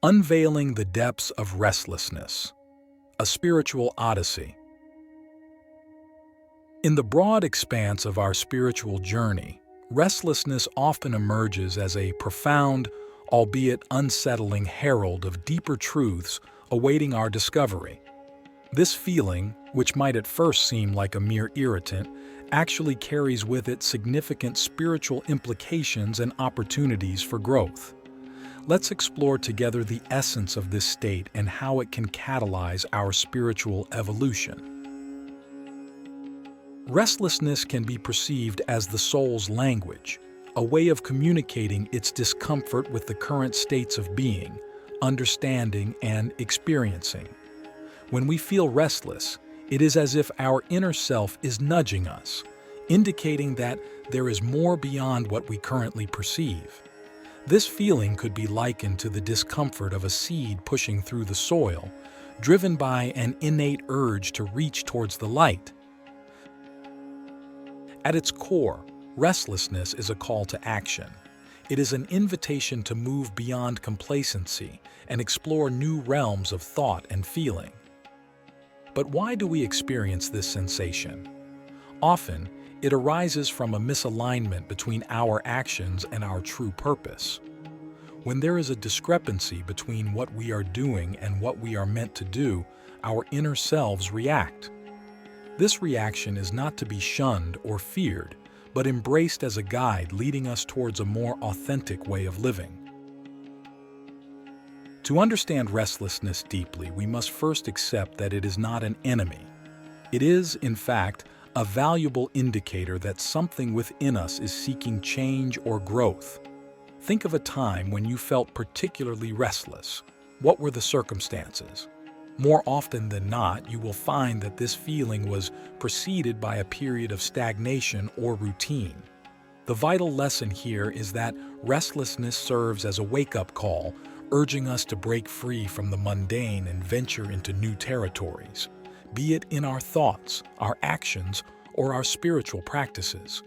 Unveiling the Depths of Restlessness, a Spiritual Odyssey. In the broad expanse of our spiritual journey, restlessness often emerges as a profound, albeit unsettling herald of deeper truths awaiting our discovery. This feeling, which might at first seem like a mere irritant, actually carries with it significant spiritual implications and opportunities for growth. Let's explore together the essence of this state and how it can catalyze our spiritual evolution. Restlessness can be perceived as the soul's language, a way of communicating its discomfort with the current states of being, understanding, and experiencing. When we feel restless, it is as if our inner self is nudging us, indicating that there is more beyond what we currently perceive. This feeling could be likened to the discomfort of a seed pushing through the soil, driven by an innate urge to reach towards the light. At its core, restlessness is a call to action. It is an invitation to move beyond complacency and explore new realms of thought and feeling. But why do we experience this sensation? Often, it arises from a misalignment between our actions and our true purpose. When there is a discrepancy between what we are doing and what we are meant to do, our inner selves react. This reaction is not to be shunned or feared, but embraced as a guide leading us towards a more authentic way of living. To understand restlessness deeply, we must first accept that it is not an enemy. It is, in fact, a valuable indicator that something within us is seeking change or growth. Think of a time when you felt particularly restless. What were the circumstances? More often than not, you will find that this feeling was preceded by a period of stagnation or routine. The vital lesson here is that restlessness serves as a wake-up call, urging us to break free from the mundane and venture into new territories, be it in our thoughts, our actions, or our spiritual practices.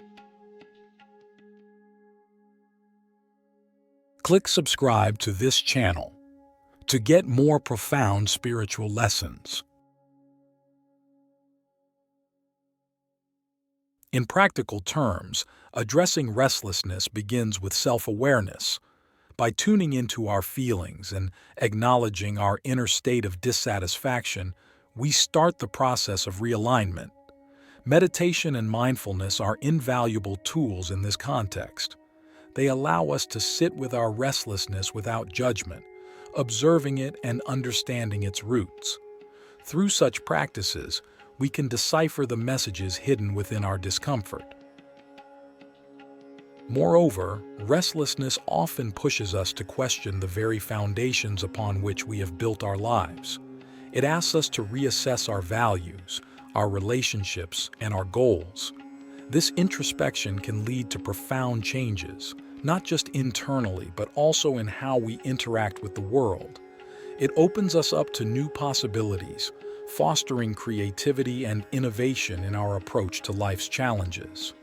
Click subscribe to this channel to get more profound spiritual lessons. In practical terms, addressing restlessness begins with self-awareness. By tuning into our feelings and acknowledging our inner state of dissatisfaction, we start the process of realignment. Meditation and mindfulness are invaluable tools in this context. They allow us to sit with our restlessness without judgment, observing it and understanding its roots. Through such practices, we can decipher the messages hidden within our discomfort. Moreover, restlessness often pushes us to question the very foundations upon which we have built our lives. It asks us to reassess our values, our relationships, and our goals. This introspection can lead to profound changes, not just internally, but also in how we interact with the world. It opens us up to new possibilities, fostering creativity and innovation in our approach to life's challenges.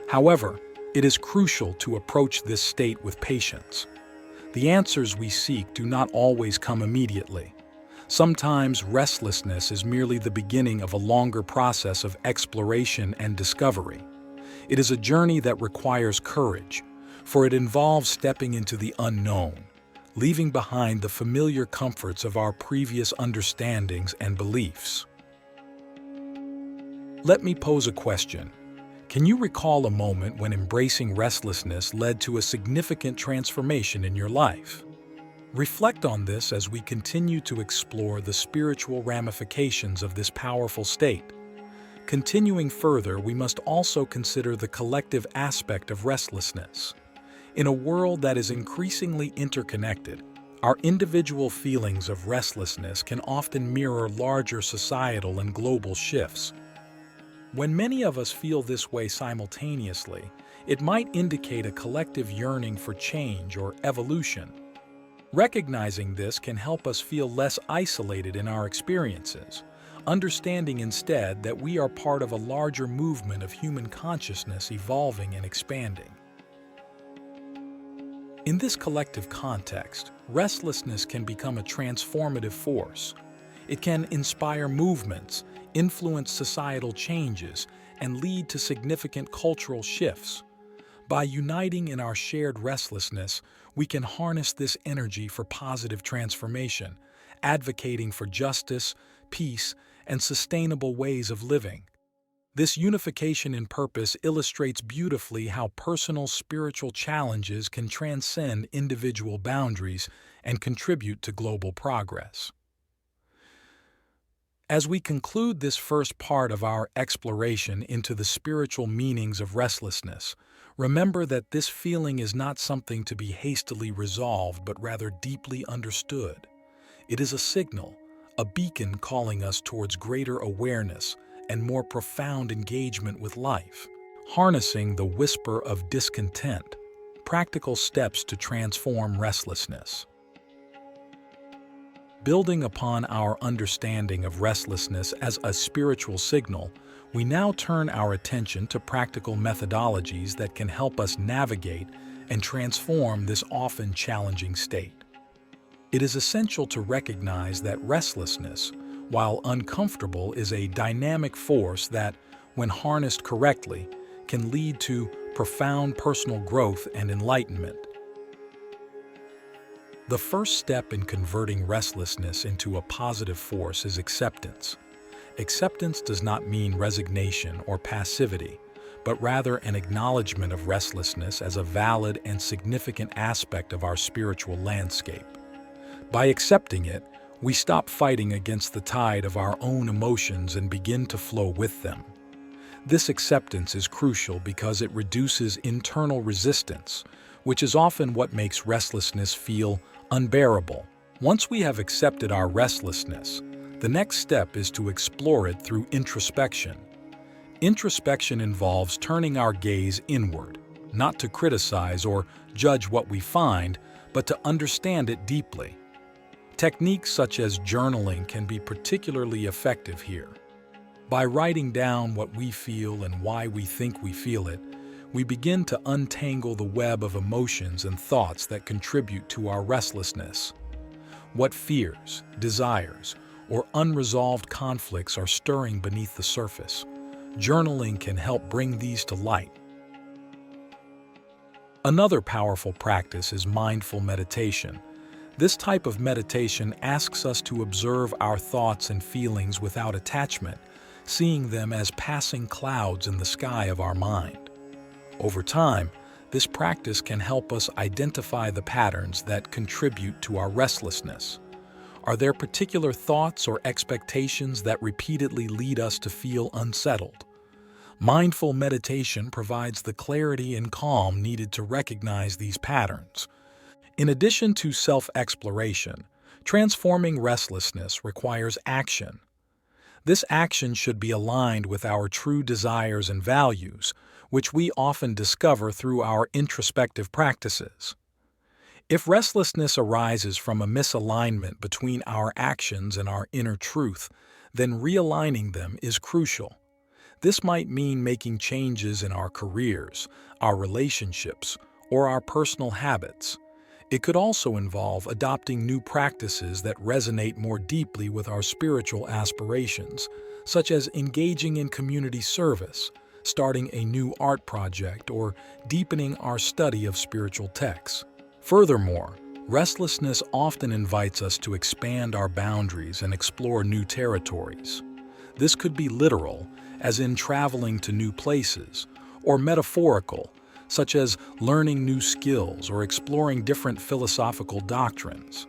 However, it is crucial to approach this state with patience. The answers we seek do not always come immediately. Sometimes restlessness is merely the beginning of a longer process of exploration and discovery. It is a journey that requires courage, for it involves stepping into the unknown, leaving behind the familiar comforts of our previous understandings and beliefs. Let me pose a question. Can you recall a moment when embracing restlessness led to a significant transformation in your life? Reflect on this as we continue to explore the spiritual ramifications of this powerful state. Continuing further, we must also consider the collective aspect of restlessness. In a world that is increasingly interconnected, our individual feelings of restlessness can often mirror larger societal and global shifts. When many of us feel this way simultaneously, it might indicate a collective yearning for change or evolution. Recognizing this can help us feel less isolated in our experiences, understanding instead that we are part of a larger movement of human consciousness evolving and expanding. In this collective context, restlessness can become a transformative force. It can inspire movements, influence societal changes, and lead to significant cultural shifts. By uniting in our shared restlessness, we can harness this energy for positive transformation, advocating for justice, peace, and sustainable ways of living. This unification in purpose illustrates beautifully how personal spiritual challenges can transcend individual boundaries and contribute to global progress. As we conclude this first part of our exploration into the spiritual meanings of restlessness, remember that this feeling is not something to be hastily resolved, but rather deeply understood. It is a signal, a beacon calling us towards greater awareness and more profound engagement with life. Harnessing the whisper of discontent, practical steps to transform restlessness. Building upon our understanding of restlessness as a spiritual signal, we now turn our attention to practical methodologies that can help us navigate and transform this often challenging state. It is essential to recognize that restlessness, while uncomfortable, is a dynamic force that, when harnessed correctly, can lead to profound personal growth and enlightenment. The first step in converting restlessness into a positive force is acceptance. Acceptance does not mean resignation or passivity, but rather an acknowledgement of restlessness as a valid and significant aspect of our spiritual landscape. By accepting it, we stop fighting against the tide of our own emotions and begin to flow with them. This acceptance is crucial because it reduces internal resistance, which is often what makes restlessness feel unbearable. Once we have accepted our restlessness, the next step is to explore it through introspection. Introspection involves turning our gaze inward, not to criticize or judge what we find, but to understand it deeply. Techniques such as journaling can be particularly effective here. By writing down what we feel and why we think we feel it, we begin to untangle the web of emotions and thoughts that contribute to our restlessness. What fears, desires, or unresolved conflicts are stirring beneath the surface? Journaling can help bring these to light. Another powerful practice is mindful meditation. This type of meditation asks us to observe our thoughts and feelings without attachment, seeing them as passing clouds in the sky of our mind. Over time, this practice can help us identify the patterns that contribute to our restlessness. Are there particular thoughts or expectations that repeatedly lead us to feel unsettled? Mindful meditation provides the clarity and calm needed to recognize these patterns. In addition to self-exploration, transforming restlessness requires action. This action should be aligned with our true desires and values, which we often discover through our introspective practices. If restlessness arises from a misalignment between our actions and our inner truth, then realigning them is crucial. This might mean making changes in our careers, our relationships, or our personal habits. It could also involve adopting new practices that resonate more deeply with our spiritual aspirations, such as engaging in community service, starting a new art project, or deepening our study of spiritual texts. Furthermore, restlessness often invites us to expand our boundaries and explore new territories. This could be literal, as in traveling to new places, or metaphorical, such as learning new skills or exploring different philosophical doctrines.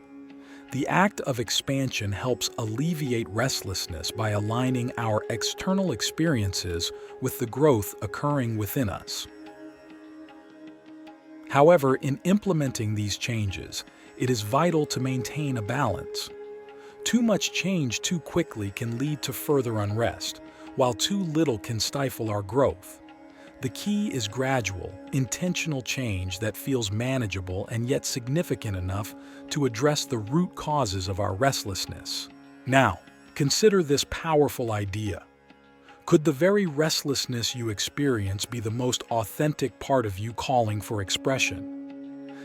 The act of expansion helps alleviate restlessness by aligning our external experiences with the growth occurring within us. However, in implementing these changes, it is vital to maintain a balance. Too much change too quickly can lead to further unrest, while too little can stifle our growth. The key is gradual, intentional change that feels manageable and yet significant enough to address the root causes of our restlessness. Now, consider this powerful idea. Could the very restlessness you experience be the most authentic part of you calling for expression?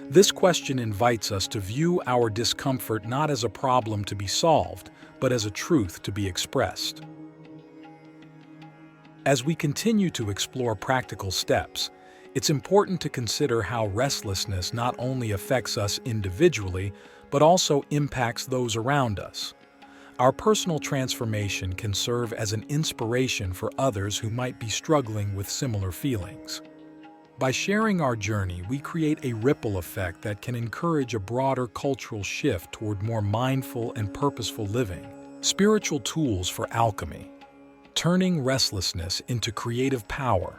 This question invites us to view our discomfort not as a problem to be solved, but as a truth to be expressed. As we continue to explore practical steps, it's important to consider how restlessness not only affects us individually, but also impacts those around us. Our personal transformation can serve as an inspiration for others who might be struggling with similar feelings. By sharing our journey, we create a ripple effect that can encourage a broader cultural shift toward more mindful and purposeful living. Spiritual tools for alchemy, turning restlessness into creative power.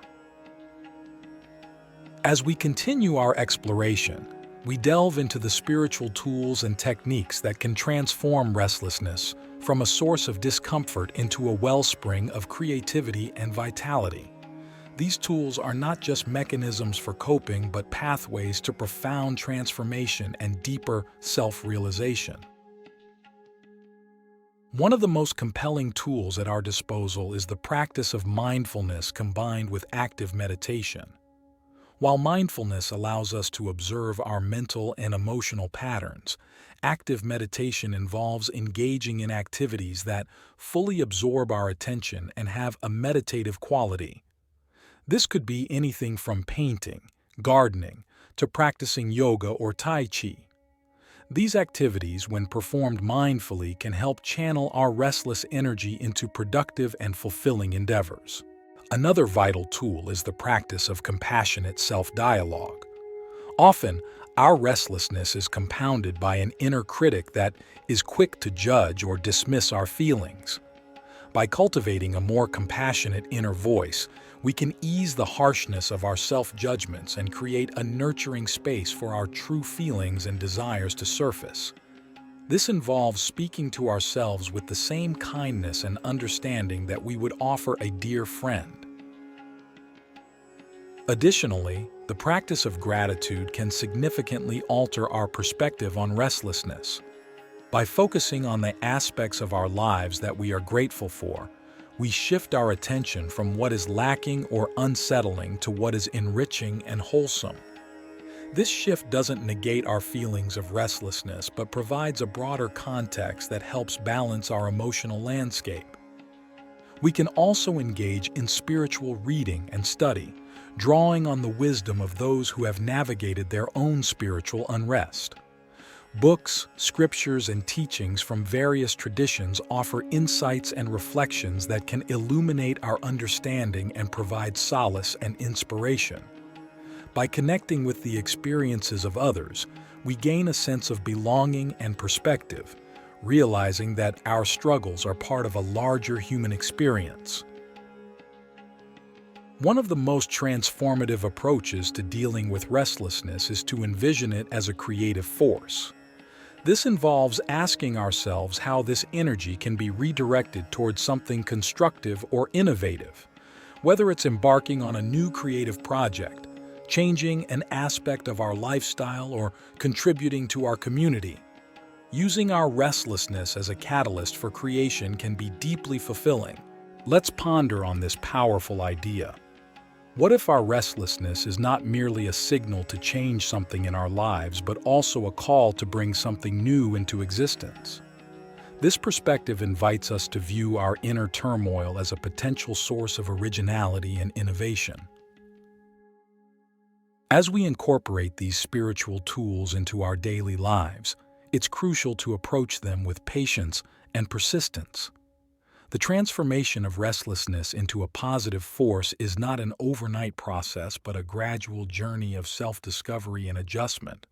As we continue our exploration, we delve into the spiritual tools and techniques that can transform restlessness from a source of discomfort into a wellspring of creativity and vitality. These tools are not just mechanisms for coping, but pathways to profound transformation and deeper self-realization. One of the most compelling tools at our disposal is the practice of mindfulness combined with active meditation. While mindfulness allows us to observe our mental and emotional patterns, active meditation involves engaging in activities that fully absorb our attention and have a meditative quality. This could be anything from painting, gardening, to practicing yoga or tai chi. These activities, when performed mindfully, can help channel our restless energy into productive and fulfilling endeavors. Another vital tool is the practice of compassionate self-dialogue. Often, our restlessness is compounded by an inner critic that is quick to judge or dismiss our feelings. By cultivating a more compassionate inner voice, we can ease the harshness of our self-judgments and create a nurturing space for our true feelings and desires to surface. This involves speaking to ourselves with the same kindness and understanding that we would offer a dear friend. Additionally, the practice of gratitude can significantly alter our perspective on restlessness. By focusing on the aspects of our lives that we are grateful for, we shift our attention from what is lacking or unsettling to what is enriching and wholesome. This shift doesn't negate our feelings of restlessness, but provides a broader context that helps balance our emotional landscape. We can also engage in spiritual reading and study, drawing on the wisdom of those who have navigated their own spiritual unrest. Books, scriptures, and teachings from various traditions offer insights and reflections that can illuminate our understanding and provide solace and inspiration. By connecting with the experiences of others, we gain a sense of belonging and perspective, realizing that our struggles are part of a larger human experience. One of the most transformative approaches to dealing with restlessness is to envision it as a creative force. This involves asking ourselves how this energy can be redirected towards something constructive or innovative, whether it's embarking on a new creative project, changing an aspect of our lifestyle, or contributing to our community. Using our restlessness as a catalyst for creation can be deeply fulfilling. Let's ponder on this powerful idea. What if our restlessness is not merely a signal to change something in our lives, but also a call to bring something new into existence? This perspective invites us to view our inner turmoil as a potential source of originality and innovation. As we incorporate these spiritual tools into our daily lives, it's crucial to approach them with patience and persistence. The transformation of restlessness into a positive force is not an overnight process, but a gradual journey of self-discovery and adjustment.